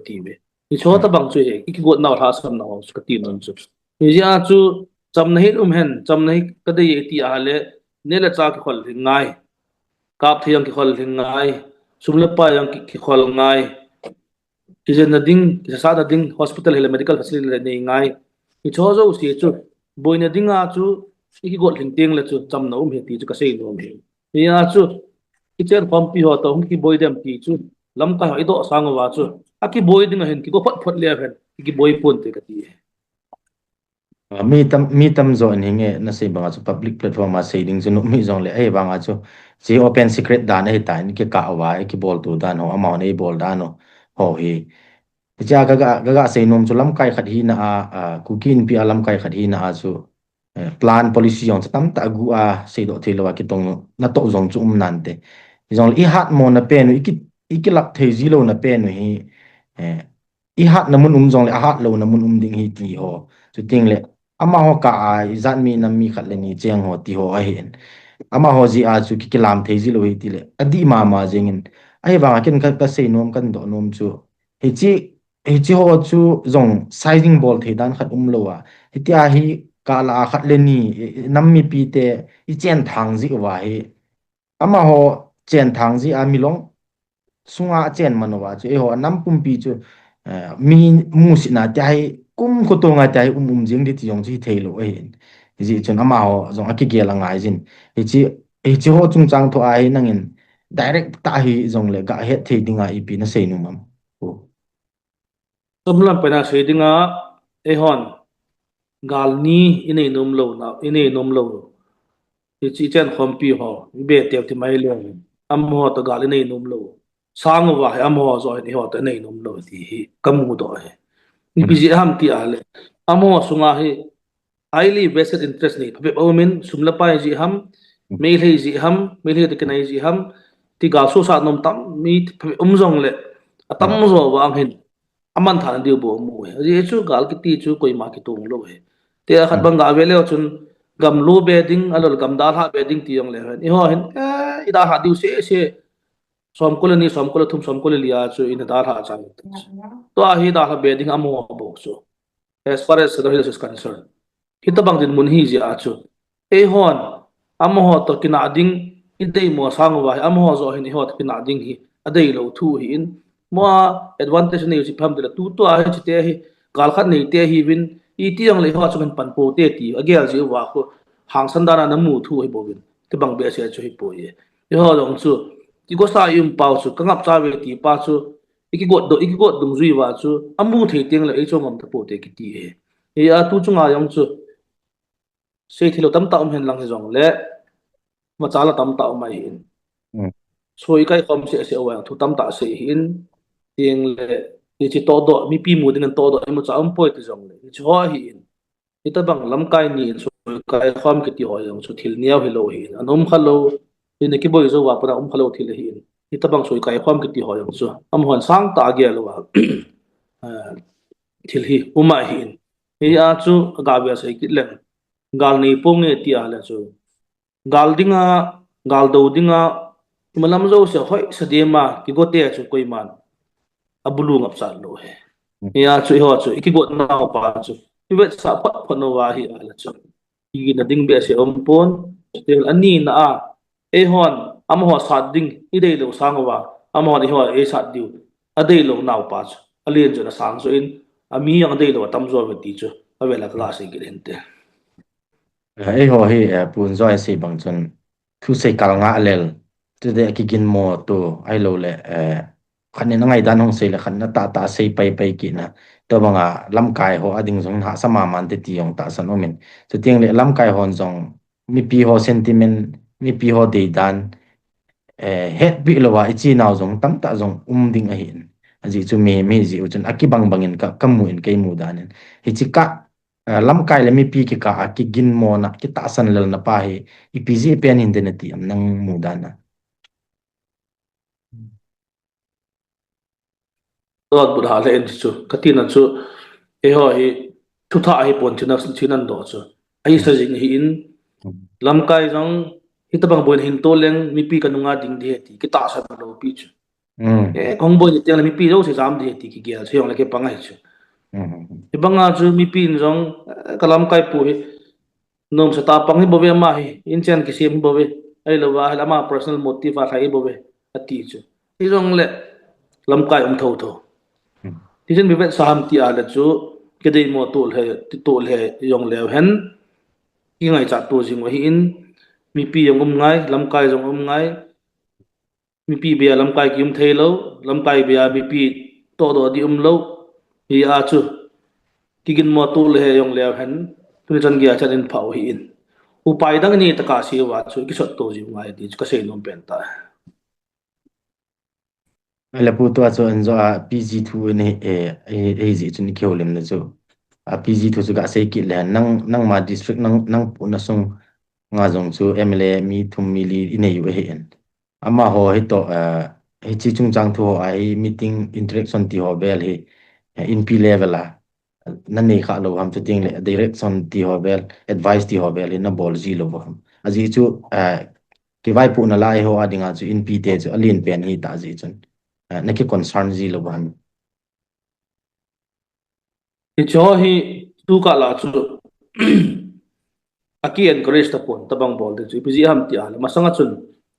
ti be ni chota bang chu he ki got na tha sam na ho ka ti non chu ni ja chu cham na hi hen cham na hi ka de ti a le ne la cha ki khol ngai kap thiang ki khol ngai sumle pa yang ki khol ngai kizen na ding sa da ding hospital hele medical facility le nei ngai ni chozo si chu boina dinga chu ki got ling teng la chu cham na he ti chu ka sei no he ya chu ki chen pampi ho to ki boy dem ti chu lam ka ido sang wa chu aki boy dinga hen ki ko phot phot le hen ki boy pon te ka ti mi tam zo an hinge na sei banga chu public platform ma sei ding chu no mi zong le ai banga chu chi open secret dan ai ta ni ki ka wa ki bol tu dan ho amao nei bol dan ho hi ja ga sei nom chu lam kai khat hi na ku kin pi alam kai khat hi na chu plan policy yong tam ta gu sei do thelo wa ki tong na to zong chu nan te zong i hat mo na pe no iki lak thei ji lo na pe no hi i hat na mun zong le a hat lo na mun ding hi ti ho chu ting le ama ho ka zat mi na mi khat le ni cheng ho ti ho a hen ama ho ji chu ki lam thei ji lo hi ti le adi ma jengin ai wa ken ka sei nom kan do nom chu hi chi ho chu zong sizing ball thei dan khat lo wa hi tia hi ka la khat le ni nam mi pi te i chen thang ji wa hi ama ho chen thang ji mi long sunga chen manwa chu e ho nam pum pi chu mi mu si na tai kum ko to nga tai jing di ti yong chi thei lo e ji chun ama ho zong aki ge la ngai jin e chi ho chung chang tho ai nangin direct ta hi zong le ga he thei dinga ip na sei nu mam tumlam pena sei dinga e hon gal ni ine nom lo na ine nom lo ti chi chen khom pi ho be te ti mai le am ho to gal ine nom lo sang wa am ho zo ni ho to ine nom lo ti hi kam mu do he ni bi ji ham ti ale am ho sunga hi highly vested interest ni phe o min sumla pa ji ham me le ji ham me le te kanai ji ham ti ga so sa nom tam mi zong le atam zo wa hin aman than diu bo mu he ji chu gal ki ti chu koi ma ki tung lo he te khat bang ga vele chun gam lu bedding alol gam da ha bedding ti yong le han i ho hin i da ha diu se som ko ni som ko thum som ko liya chu in da ha chang to a hi da ha bedding amo bo so as far as the is concerned kita bang din mun hi ji a chu e hon amo ho to kina ding i dei mo sang wa amo ho zo hin ho to kina ding hi a dei lo thu hi in mo advantage nei si pham de tu to a chi te hi gal khat nei te hi win i ti ang le ho chu kan pan po te ti agel ji wa ko hang san dana na mu thu hi bo win te bang be se chu hi po ye e ho dong chu ti ko sa yum pau chu ka ngap cha we ti pa chu iki got dung zui wa chu amu thei teng le e chong am ta po te ki ti he e a tu chunga yong chu se thilo tam ta hen lang he jong le ma cha la tam ta mai hin soi kai khom se wa thu tam ta se hin tieng le ni chi to do mi pi mu ding to do mo cha am poi ti jong le chi ho hi in ita bang lam kai ni soi kai khom ki ti ho yong chu thil niaw hi lo hi anom khalo ni ki boy zo wa pa khalo thil hi in ita bang soi kai khom ki ti ho yong chu am hon sang ta ge lo wa thil hi uma hi in e a chu ga bia se ki leng gal nei pong e ti a la chu gal dinga gal do dinga malam zo se hoi sadema ki gote chu koiman abulu ngap sa lo he ya chu ho chu ki got na pa chu iwet sa phat phano wa hi ala chu ki na ding be se ompon tel ani na a e hon am ho sa ding i dei lo sang wa am ho ni ho e sa diu a dei lo naw pa chu alien chu na sang so in ami yang dei lo tam zo ve ti chu avela kla se ki rente ai ho hi pun zo ai sei bang chun thu sei kal nga lel tu de ki gin mo to ai lo le khan ne ngai dan hong sei le khan na ta sei pai pai ki na to banga lam kai ho ading jong ha sama man te ti yong ta san omen so tiang le lam kai hon jong mi pi ho sentiment mi pi ho de dan het bi lo wa ichi naw jong tam ta jong ding a hin aji chu me ji u chun aki bang bangin ka kamu in kai mu danin hi chi ka lamkai le mi pi ki ka ki gin mo na ki ta san lel na pa hi ipg pen hin den ti am nang mu dana dot bud ha le en chu katina chu e ho hi thu tha hi pon china chinan do chu ai sa jing hi in lamkai jong hitabang boin hin to leng mi pi kanunga ding di ti ki ta sa lo pi chu e kong boin ti mi pi ro se jam di ti ki gel se yong le ke pangai chu e banga chu mi pi jong kalam kai pu hi nom sa ta pang hi bove ma hi in chen ki sim bove ai lo wa lama personal motive a khai bove ati chu ti jong le lamkai tho tho ti chen bi vet sam ti a le chu ke dei mo tol he yong le hen ki ngai cha tu jing hi in mi pi yong ngai lamkai jong ngai mi pi bia lamkai ki thelo lamkai bia mi pi to do di lo hi a chu ki gin mo tol he yong le hen tu chan gia chan in phau hi in upai dang ni ta ka si wa chu ki sot to jing ngai di ka sei nom pen ta ala pu to cho an zo a pg2 ne e ji chun ki holim na zo a pg2 zu ga sei ki le nang ma district nang pu na sung nga jong chu MLA mi thum mi li ine yu he en ama ho hi to he chi chung chang thu ho ai meeting interaction ti ho bel hi in p level a nan nei kha lo ham chu ting le direction ti ho bel advice ti ho bel na bol ji lo ham aji chu ki vai pu na lai ho adinga chu in p te chu alin pen hi ta ji chun na ki concern ji lo ham ti cho hi tu ka la chu aki encourage ta pon tabang bol de chu pi ham ti ala masanga chun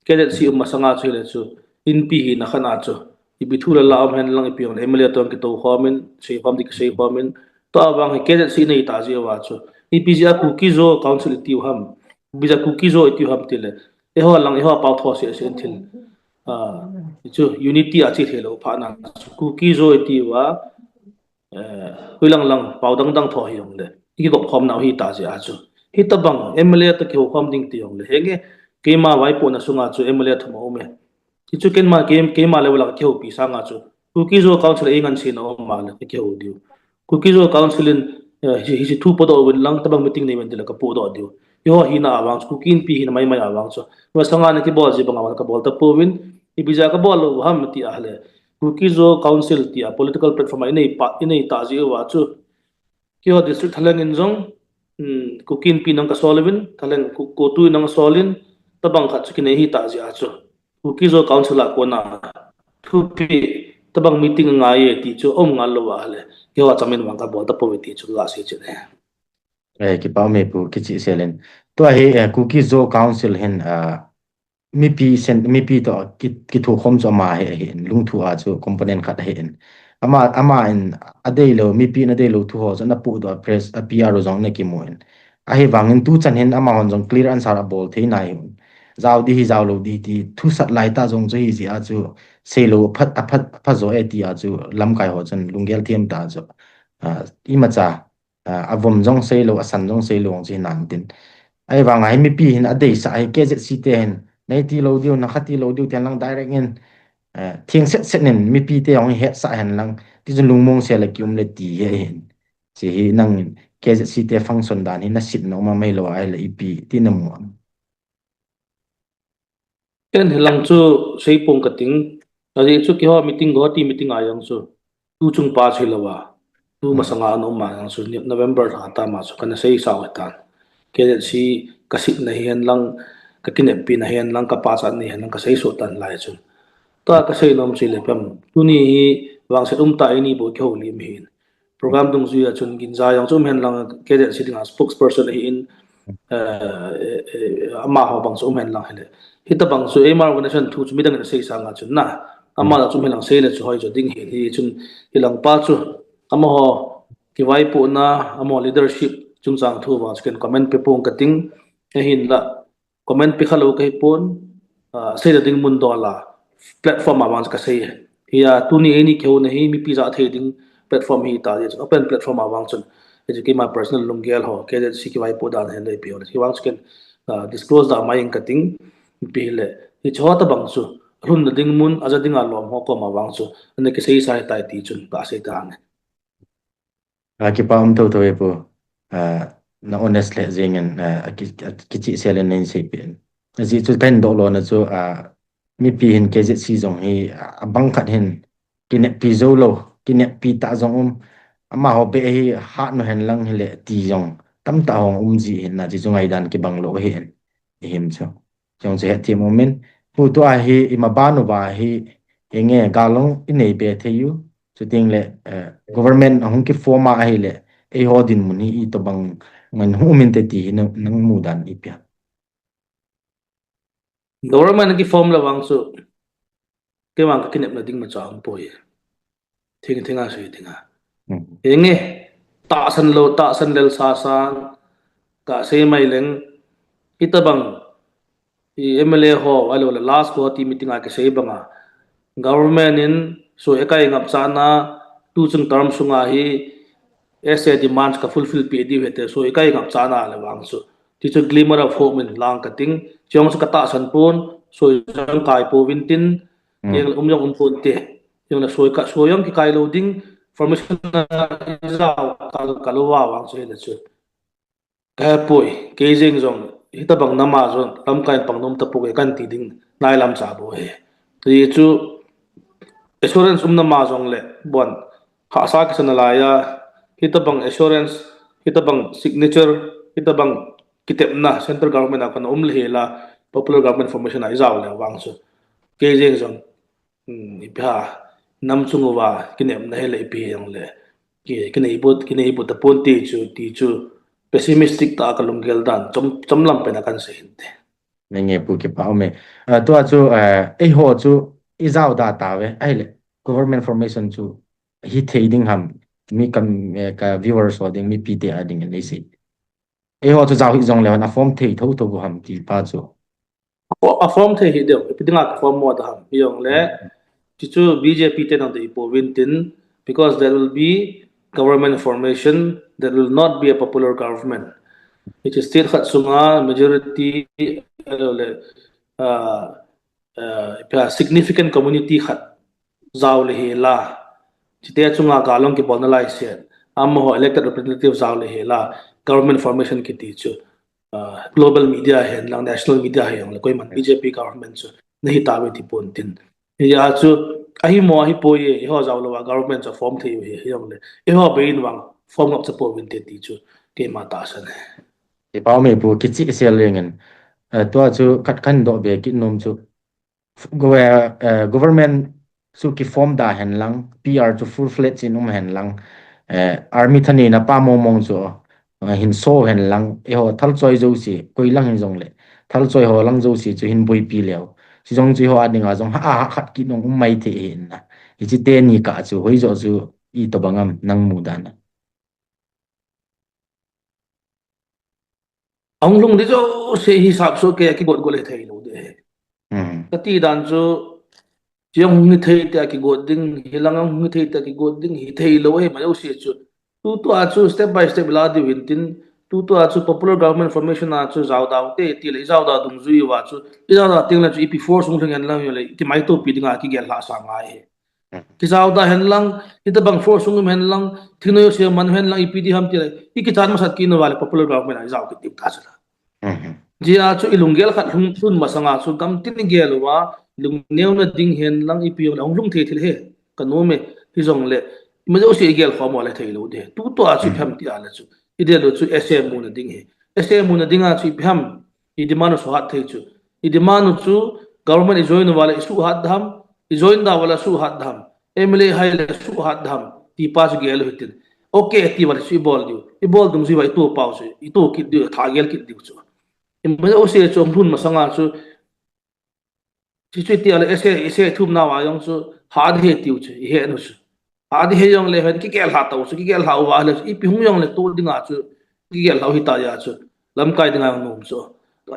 kedet si masanga chu le chu in pi hi na khana chu ibi thula la am hen lang ipi on MLA ton ki to khomin sei khom dik sei khomin to awang hi kedet si nei ta ji wa chu ipi ja ku ki zo council ti ham bija ku ki zo ti ham ti le e ho lang e ho pau tho se sen thil a chu unity a chi thelo pha na ku ki zo ti wa hui lang lang pau dang dang tho hi yong le ki gop khom na hi ta ji a chu hi tabang MLA ta ki ho khom ding ti yong le henge ke ma wai po na sunga chu MLA thmo me ti chu ken ma ke ma level ka ho pi sanga chu cookie zo council e ngan sin o ma le ke ho diu cookie zo council in hi hi thu po do win lang tabang meeting nei men ka po do diu yo hi na awang cookie in pi hi na mai awang chu ma sanga na ki bol ji banga ka bol ta po win i bija ka bol lo ham ti a le cookie zo council ti a political platform ai nei ta ji wa chu ki ho district thalang in jong cookie in pi nang ka solvin thalang ko tu nang solin tabang kha chu ki nei hi ta ji a chu cookie zo council a ko na thu pi tabang meeting nga ye ti chu om nga lo wa le ke wa chamin wang ka bol ta po ti chu la se che ne ki pa me pu ki chi selen to he cookie zo council hen mi pi to ki thu khom cho ma he hen lung thu a chu component khat he en ama in adei lo mi pi na dei lo thu ho na pu do press a pr jong ne ki mo en a he wangin tu chan hen ama hon jong clear answer a bol the na hi zaw di hi zaw lo di ti thu sat lai ta jong hi ji a chu se lo phat zo e ti a chu lam kai ho chan lungel thiam ta chu i ma cha avom jong se lo asan jong se lo ji nan tin ai wang ai mi pi hin adei sa ai ke je si ten nei ti lo diu na khati lo diu ten lang direct in thieng set nen mi pi te ong he sa hen lang ti jun lungmong se la kyum le ti he hin si hi nang ke je si te function dan hin na sit no ma mai lo ai la ipi ti na mu ken helang chu sei pong ka ting ari chu ki ho meeting go ti meeting ayang chu tu chung pa chilawa tu masanga no ma yang chu November ha ta ma chu kana sei sa wa ta ke si kasit na hian lang cái kinep pi na hen lang ka pa sa ni hen lang ka sei so tan lai chu ta ka sei nom chi le pam tu ni wang se ta ini bo khol li mi hin program dung zu ya chun gin za yang chum hen lang ke de sitting as spokesperson hi in ama ho bang chum hen lang hele hita bang chu emar organization thu chu midang na sei sa nga chun na ama la chum hen lang sei le chu hoi chu ding hi chun hilang pa chu ama ho ki vai pu na ama leadership chung chang thu wa chen comment pe pong ka ting hin la comment pe khalo kai pon sei da ding mun do la platform awang ka sei ya tu ni any kheu na hi mi pi za the ding platform hi ta open platform awang chun educate my personal lunggel ho ke de siki vai po dan hen dai pi ho ki wang chen disclose da mai in cutting pi le hi chota bang chu run da ding mun aja ding a lom ho ko ma wang chu ne ke sei sai tai ti chun ba sei ta ne ki pa am to e po na honest le zingen ki chi selen nen sei pen ji chu pen do lo na chu mi pi hin ke si jong hi bang khat hin kine pi zo lo kine pi ta jong ama ho be hi ha no hen lang hi le ti jong tam ta hong ji hin na ji jungai dan ki bang lo hi him cho jong je ti moment pu to a hi ima ba no ba hi enge galong inei be the yu chu ting le government ahung ki forma a hi le e ho din mun hi to bang ngan hu min te ti nang mu dan ipya government ki form la wang chu ke wang ka kinep na ding ma chang po ye thing thinga sui thinga enge ta san lel sa san ka se mai leng itabang i MLA ho alo la last ko ti meeting a ke sei banga government in so ekai ngap chana tu chung term sunga hi essay demands ka fulfill pi di hete so ekai ngap chana le wang chu ti chu glimmer of hope in lang ka ting chong sa kata san pon so jang kai po vintin yeng yong pon te yong na so yong ki kai loading formation na izao ka lo wa wang chu le chu ka poi ke jing jong hita bang nama zon Lamkai pangnom ta pu ke kan ti ding nai lam cha bo he ri chu assurance nama zong le bon ha sa ki sana la ya hita bang assurance hita bang signature hita bang kitep na central government akan le la popular government formation a izao le wang chu ke jing jong ipha nam chungu wa kinem na hele ipi yang le kine ibot ta pon ti chu pessimistic ta ka lunggel dan chom lam pe na kan se hinte nge pu ki pa me to chu e ho chu izao da ta we ai le government formation chu hi thading ham mi kam ka viewers hoding mi pt ading nei si e ho chu zao hi jong le na form thei tho tho bu ham ti pa chu a form the hi deu pidinga form mo da ham yong le chu BJP te na de po wintin because there will be government formation there will not be a popular government it is still khat sunga majority significant community khat zaw le hela chite chunga galong ki bonalai se am ho elected representative zaw le hela government formation ki ti chu global media hen lang national media hen le koi man BJP government chu nahi ta we ti pontin ya chu ahi mo ahi po ye ho zaw lo government cha form the he yong le e ho bein wang form up cha po win te ti chu ke ma ta san e pa me pu ki chi sel lengen to chu kat kan do be ki nom chu government su ki form da hen lang PR chu full fledged in hen lang army thani na pa mo mong chu hin so hen lang e ho thal choi zo si koi lang hin jong le thal choi ho lang zo si chu hin boi pi leo si jong chi ho adinga jong ha khat ki nong mai the hin na i chi te ni ka chu hoi zo chu i to bangam nang mu da na ông lung đi cho sẽ hisab số cái gột gột lại thấy lâu đấy cái tí đàn cho chiang người thấy cái gột đinh hilang ông người thấy cái gột đinh hi thấy lâu ấy mà đâu sẽ cho tu achu step by step la di wintin tu achu popular government formation achu zau dau te ti le zau da dung zui wa chu ti zau da ting la chu ep4 sung thang lang yo le ti mai to pi dinga ki gel la sa ngai ki zau da hen lang ti ta bang for sung hen lang thino yo se man hen lang ep di ham ti le ki chan ma sat ki no wale popular government ai zau ki ti ka sa ji achu ilungel khat lung sun masanga chu gam tin gel wa lung neu na ding hen lang ep yo long lung the thil he kanome hi jong le mà đâu sẽ gel khó mà lại thấy lâu đấy, tu tu achu pham ti ala chu, ide lo chu SM mu na ding he, SM mu na ding achu pham, ide mano so hat thấy chu, i demand chu government join wala isu hat dham join da wala su hat dham MLA hai le su hat dham ti pas gel hitin okay ti wala si bol diu i bol dung ji wai tu pau se i tu ki diu tha gel ki diu chu imbe o se chom hun masanga chu chi chi ti ala ese thum na wa yong chu ha de tiu chu he no chu ha de he yong le hen ki gel ha tau chu ki gel ha wa le i pi hung yong le tu dinga chu ki gel ha hi ta ya chu lam kai dinga ngum chu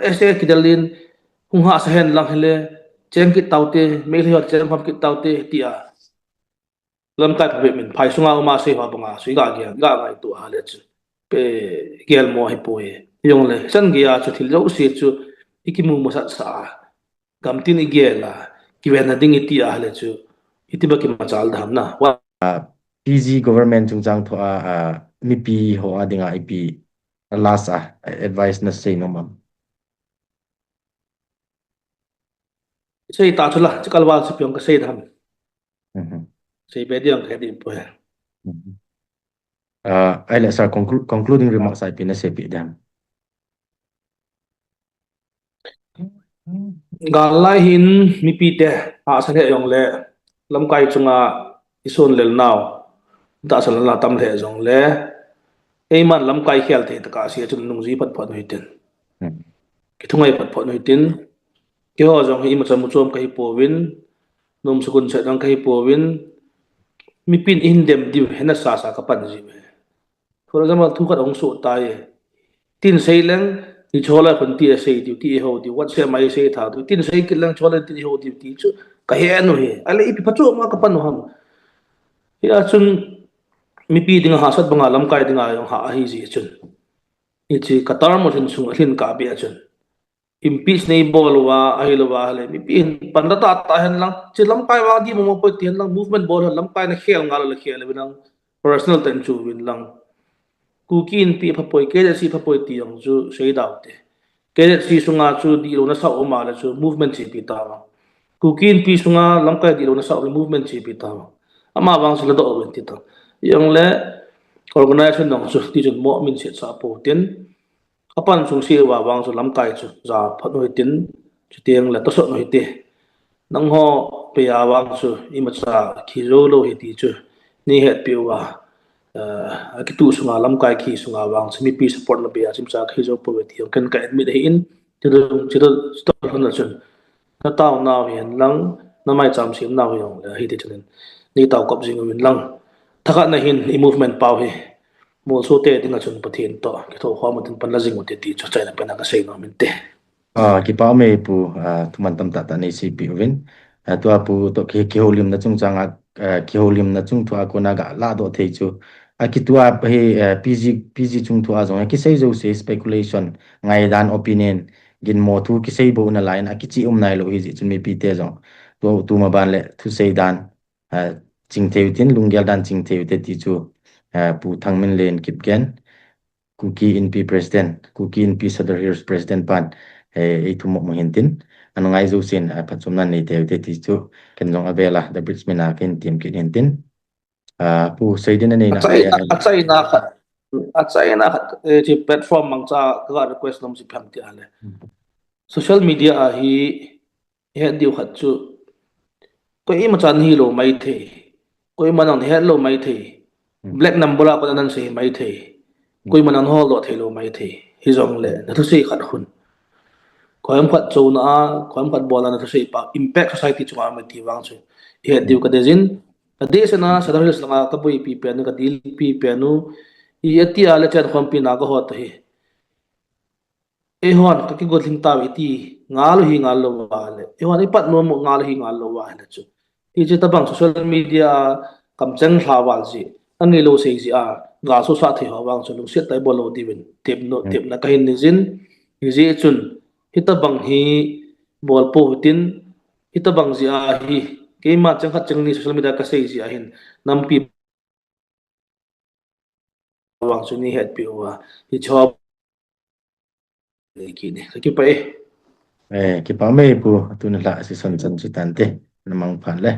ese ki dalin hung ha sa hen lang hele cheng ki taute me li hot cheng pham ki taute tia lam kai phe min phai sunga ma se ha banga sui ga ga ngai tu ha le chu pe gel mo hi po e yong le san gi ya chu thil zo se chu ikimu mo sa sa gam tin igela ki wen na ding iti a le chu itiba ki machal dham na wa PG government chung chang tho a Mipi ho adinga IP last advice na sei no mam sei ta chula chikal wal si pyong ka sei dham sei be diang khe di po ya I let sir concluding remarks IP na sei pi dam galai hin Mipi te a san he yong le lamkai chunga ison lel naw da san la tam le jong le eiman lamkai khel te ta ka sia chun nung ji phat phat noi ten ki thungai phat phat noi tin ki ho jong hi ma cham chom ka hi povin num sukun se dang ka hi povin Mipin in dem diu hena sa sa ka pan ji me for example thu khat ong so ta ye tin sei leng ni chola khun ti sei diu ti ho diu what se mai sei tha diu tin sei ki leng chola ti ho diu ti chu ka he no he ale ipi pachu ma ka pan no ham ya chun Mipi ding ha sat banga lam kai ding a yong ha hi ji chun ni chi katar mo thin sung thin ka bi a chun impeach nei bol wa ai lo wa le Mipi pan da ta hen lang chi lam kai wa di mo po ti hen lang movement bol lam kai na khel ngal la khel binang personal ten chu win lang kukin pi phapoi ke si phapoi ti yong chu sei daw te ke si sunga chu di lo na sa o ma la chu movement chi pi ta ma kukin pi sunga lam kai di lo na sa movement chi pi ta ma ama wang su la do wen ti ta yong le organization dong chu ti chun mo min se sa po tin kapan sung si wa wang chu lam kai chu za phat noi tin chu tiang la to so noi te nang ho pe ya wang chu i ma cha khi ro lo hi ti chu ni het pi wa ki tu sunga lam kai khi sunga wang chmi pi support na be achim cha khi jo po ti kan ka admit he in chido stop hon na chun na taw na hian lang na mai cham sim na yong la hi ti chen ni taw kop jing win lang thaka na hin i movement paw he mo so te dinga chun pathin to ki tho khwa ma tin pan la jing mo te ti cho chai na pe na ka sei no min te ki pa me pu thuman tam ta nei si pi uvin to pu to ki holim na chung chang ki holim na chung thua ko na ga la do thei chu ki tua he PG chung thua zong ki sei zo se speculation ngai dan opinion gin mo thu ki sei bo na line ki chi nai lo hi ji chun me pi te zong to tu ma ban le thu sei dan ching theu tin lungyal dan ching theu te ti chu pu thang min len kip gen kuki in pi president kuki in pi sadar here's president pan ei thu mo hintin anu ngai zo sin phachum na nei te ti chu ken jong avela the bridgeman a ken team ki hintin pu seidin nei na achai na chi platform mang cha ka request nom si pham ti ale social media a hi he diu khat chu ko i ma chan hi lo mai the ko i manang he lo mai the black number la ko nan se mai the ko i manang ho lo the lo mai the hi jong le na thu sei khat hun khoim khat chu na khoim khat bola na thu sei pa impact society chu ma ti wang chu he diu ka dejin de se na sadar langa ka boi pi pe nu ka dil pi pe nu i ati ala chan khom pi na ko hot he e hon ka ki godling ta iti ngal hi ngal lo wale e hon ipat no mo ngal hi ngal lo wale chu ti che tabang social media kam chang hla wal ji angi lo sei ji a ga so sa thi hawang chu lu set tai bolo diwin tep na kahin ni jin ji chun hitabang hi bol po tin hitabang ji a hi ke ma chang khat chang ni social media ka sei ji a hin nam pi wang chu ni het pi wa hi chop ki ni ki pa ki pa me pu tu na la si son chan chu tan te namang phan le